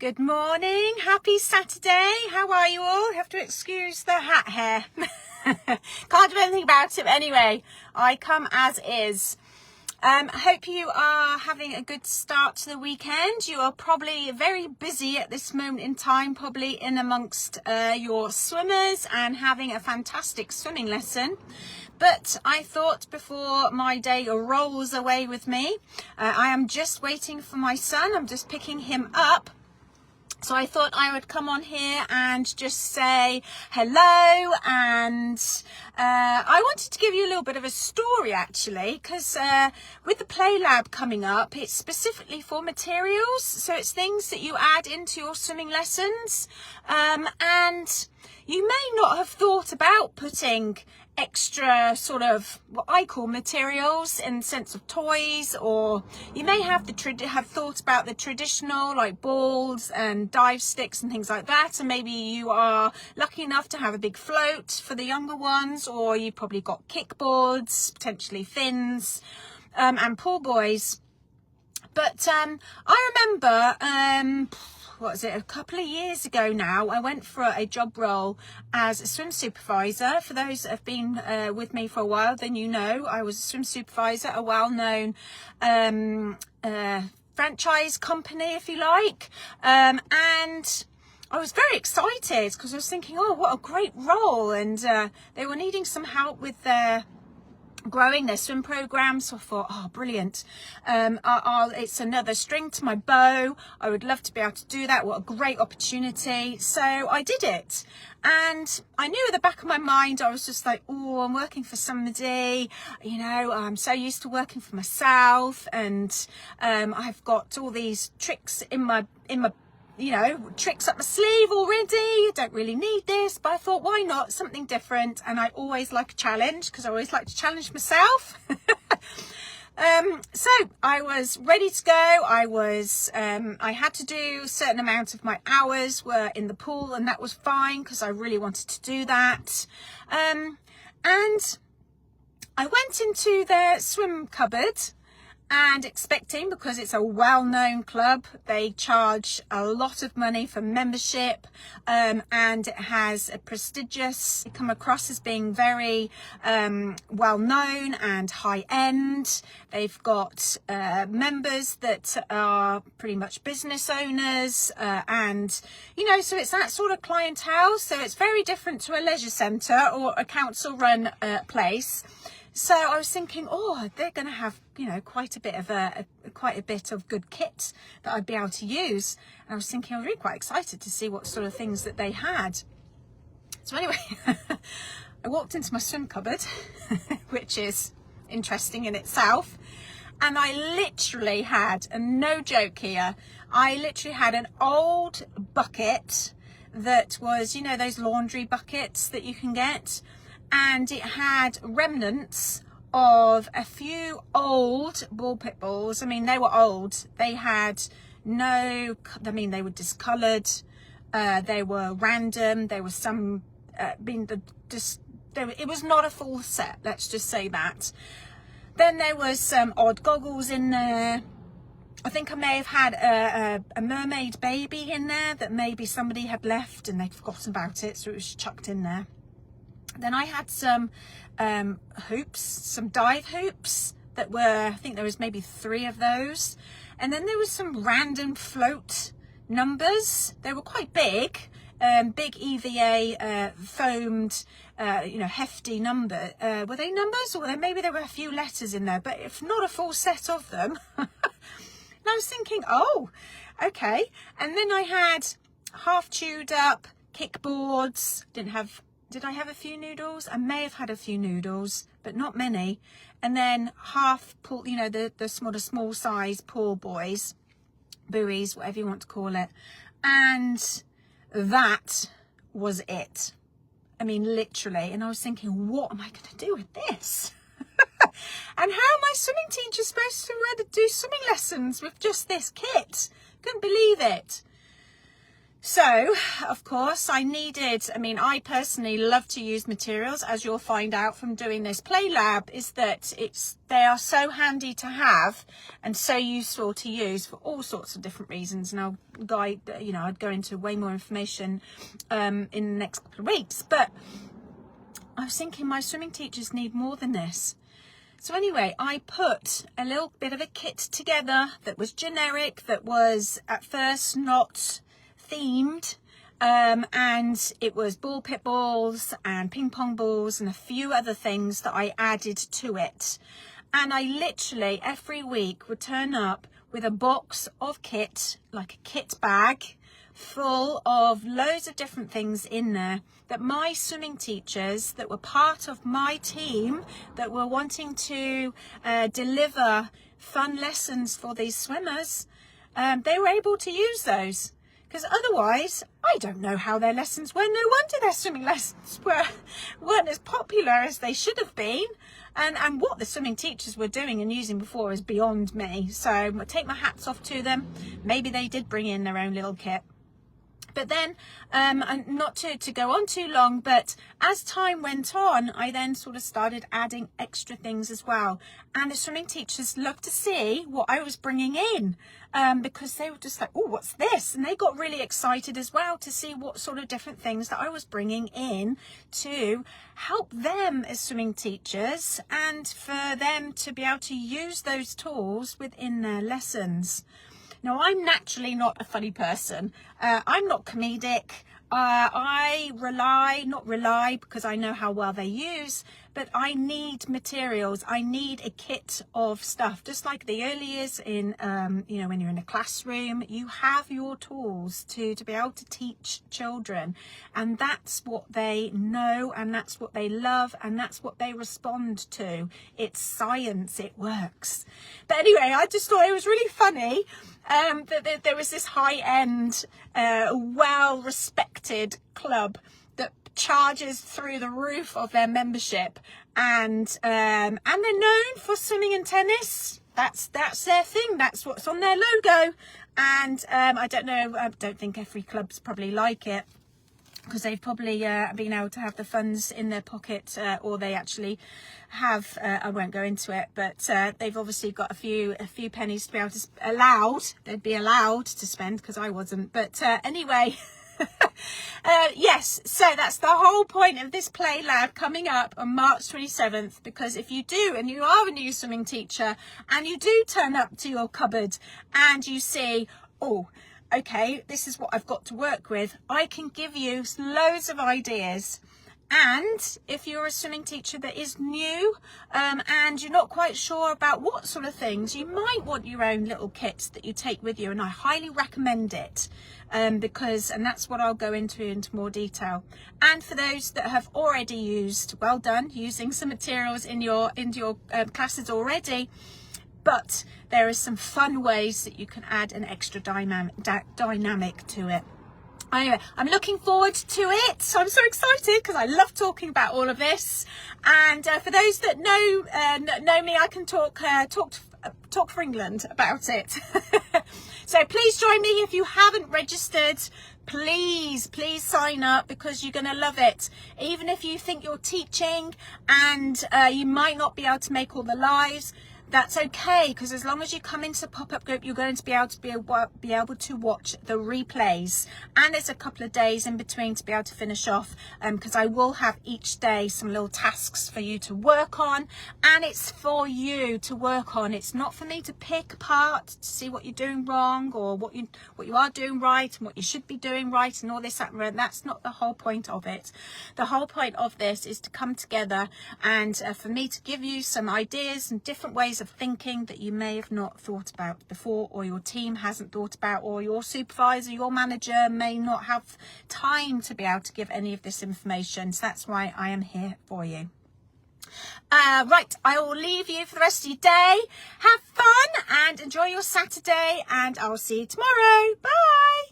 Good morning, happy Saturday. How are you all? Have to excuse the hat hair. Can't do anything about it anyway. I come as is. Hope you are having a good start to the weekend. You are probably very busy at this moment in time, probably in amongst your swimmers and having a fantastic swimming lesson. But I thought before my day rolls away with me, I am just waiting for my son. I'm just picking him up. So I thought I would come on here and just say hello, and I wanted to give you a little bit of a story actually, because with the Play Lab coming up, it's specifically for materials, so it's things that you add into your swimming lessons, and you may not have thought about putting extra sort of what I call materials in the sense of toys, or you may have thought about the traditional like balls and dive sticks and things like that, and maybe you are lucky enough to have a big float for the younger ones, or you've probably got kickboards, potentially fins, and pool buoys. But I remember what was it, a couple of years ago now, I went for a job role as a swim supervisor. For those that have been with me for a while, then you know I was a swim supervisor, a well-known franchise company, if you like, and I was very excited because I was thinking, oh, what a great role, and they were needing some help with their growing their swim program. So I thought, oh, brilliant, it's another string to my bow. I would love to be able to do that. What a great opportunity. So I did it, and I knew at the back of my mind, I was just like, oh, I'm working for somebody, you know, I'm so used to working for myself, and I've got all these tricks in my you know, tricks up my sleeve already. I don't really need this, but I thought, why not something different? And I always like a challenge, because I always like to challenge myself. So I was ready to go. I had to do a certain amount of my hours were in the pool, and that was fine because I really wanted to do that. And I went into their swim cupboard, and expecting, because it's a well-known club, they charge a lot of money for membership, and it has a prestigious, come across as being very well-known and high-end. They've got members that are pretty much business owners, and you know, so it's that sort of clientele. So it's very different to a leisure centre or a council-run place. So I was thinking, oh, they're going to have, you know, quite a bit of good kit that I'd be able to use. And I was thinking, I was really quite excited to see what sort of things that they had. So anyway, I walked into my swim cupboard, which is interesting in itself. And I literally had, and no joke here, I literally had an old bucket that was, you know, those laundry buckets that you can get. And it had remnants of a few old ball pit balls. I mean, they were old. They had no, I mean, they were discoloured. They were random. There was some it was not a full set. Let's just say that. Then there was some odd goggles in there. I think I may have had a mermaid baby in there that maybe somebody had left and they'd forgotten about it, so it was chucked in there. Then I had some hoops, some dive hoops that were, I think there was maybe 3 of those. And then there was some random float numbers. They were quite big, big EVA foamed, you know, hefty number. Were they numbers, or maybe there were a few letters in there, but if not a full set of them. And I was thinking, oh, okay. And then I had half chewed up kickboards. Did I have a few noodles? I may have had a few noodles, but not many. And then half pool, you know, the small size pool buoys, buoys, whatever you want to call it. And that was it. I mean, literally. And I was thinking, what am I going to do with this? And how am I swimming teacher supposed to do swimming lessons with just this kit? Couldn't believe it. So, of course, I personally love to use materials, as you'll find out from doing this play lab, is that they are so handy to have and so useful to use for all sorts of different reasons. And I'd go into way more information in the next couple of weeks. But I was thinking my swimming teachers need more than this. So anyway, I put a little bit of a kit together that was generic, that was at first not themed, and it was ball pit balls and ping pong balls and a few other things that I added to it. And I literally every week would turn up with a box of kit, like a kit bag, full of loads of different things in there that my swimming teachers that were part of my team, that were wanting to deliver fun lessons for these swimmers, they were able to use those. Because otherwise, I don't know how their lessons were. No wonder their swimming lessons weren't as popular as they should have been. And what the swimming teachers were doing and using before is beyond me. So I take my hats off to them. Maybe they did bring in their own little kit. But then, not to go on too long, but as time went on, I then sort of started adding extra things as well. And the swimming teachers loved to see what I was bringing in, because they were just like, oh, what's this? And they got really excited as well to see what sort of different things that I was bringing in to help them as swimming teachers and for them to be able to use those tools within their lessons. Now, I'm naturally not a funny person. I'm not comedic. I not rely because I know how well they use, but I need materials. I need a kit of stuff, just like the early years in, when you're in a classroom, you have your tools to be able to teach children. And that's what they know, and that's what they love, and that's what they respond to. It's science, it works. But anyway, I just thought it was really funny that there was this high-end, well-respected club that charges through the roof of their membership, and they're known for swimming and tennis. That's their thing. That's what's on their logo. And I don't think every club's probably like it, because they've probably been able to have the funds in their pocket, or they actually have, I won't go into it, but they've obviously got a few pennies to be able to they'd be allowed to spend, because I wasn't. But anyway, yes, so that's the whole point of this play lab coming up on March 27th, because if you do, and you are a new swimming teacher, and you do turn up to your cupboard and you see, oh, okay, this is what I've got to work with, I can give you loads of ideas. And if you're a swimming teacher that is new, and you're not quite sure about what sort of things, you might want your own little kits that you take with you, and I highly recommend it, because that's what I'll go into more detail. And for those that have already used, well done, using some materials in your classes already. But there are some fun ways that you can add an extra dynamic to it. Anyway, I'm looking forward to it. So I'm so excited because I love talking about all of this. And for those that know me, I can talk for England about it. So please join me if you haven't registered. Please sign up, because you're going to love it. Even if you think you're teaching and you might not be able to make all the lives, that's okay, because as long as you come into pop-up group, you're going to be able to watch the replays. And there's a couple of days in between to be able to finish off, because I will have each day some little tasks for you to work on, and it's for you to work on. It's not for me to pick apart to see what you're doing wrong, or what you are doing right, and what you should be doing right, and all this, that, and that's not the whole point of it. The whole point of this is to come together and for me to give you some ideas and different ways of thinking that you may have not thought about before, or your team hasn't thought about, or your supervisor, your manager may not have time to be able to give any of this information. So that's why I am here for you. Right, I will leave you for the rest of your day. Have fun and enjoy your Saturday, and I'll see you tomorrow. Bye.